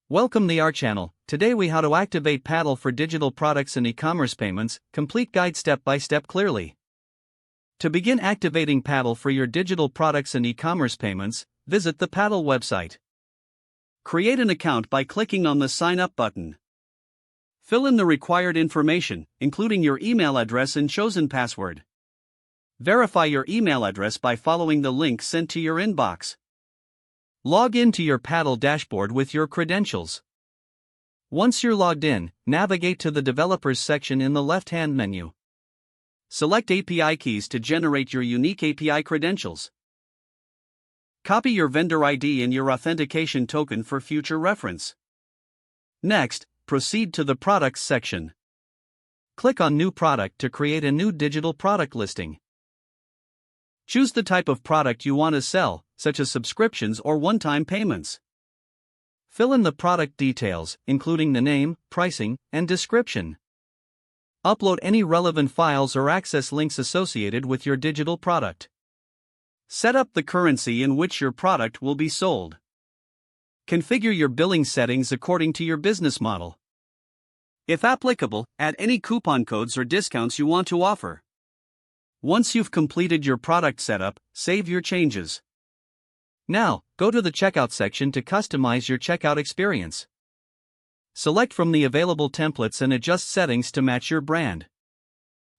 Welcome to our channel. Today we how to activate Paddle for digital products and e-commerce payments, complete guide step by step clearly. To begin activating Paddle for your digital products and e-commerce payments, visit the Paddle website. Create an account by clicking on the Sign Up button. Fill in the required information, including your email address and chosen password. Verify your email address by following the link sent to your inbox. Log in to your Paddle dashboard with your credentials. Once you're logged in, navigate to the Developers section in the left-hand menu. Select API keys to generate your unique API credentials. Copy your vendor ID and your authentication token for future reference. Next, proceed to the Products section. Click on New Product to create a new digital product listing. Choose the type of product you want to sell, such as subscriptions or one-time payments. Fill in the product details, including the name, pricing, and description. Upload any relevant files or access links associated with your digital product. Set up the currency in which your product will be sold. Configure your billing settings according to your business model. If applicable, add any coupon codes or discounts you want to offer. Once you've completed your product setup, save your changes. Now, go to the Checkout section to customize your checkout experience. Select from the available templates and adjust settings to match your brand.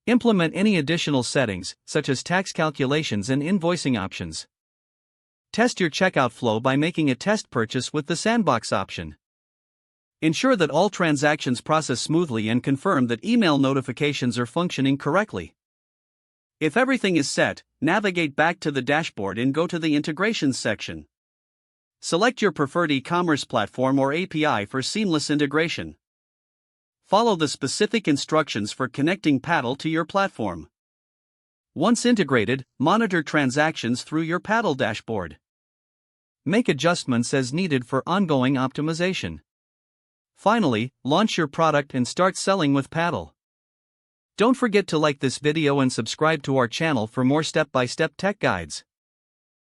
Implement any additional settings, such as tax calculations and invoicing options. Test your checkout flow by making a test purchase with the sandbox option. Ensure that all transactions process smoothly and confirm that email notifications are functioning correctly. If everything is set, navigate back to the dashboard and go to the Integrations section. Select your preferred e-commerce platform or API for seamless integration. Follow the specific instructions for connecting Paddle to your platform. Once integrated, monitor transactions through your Paddle dashboard. Make adjustments as needed for ongoing optimization. Finally, launch your product and start selling with Paddle. Don't forget to like this video and subscribe to our channel for more step-by-step tech guides.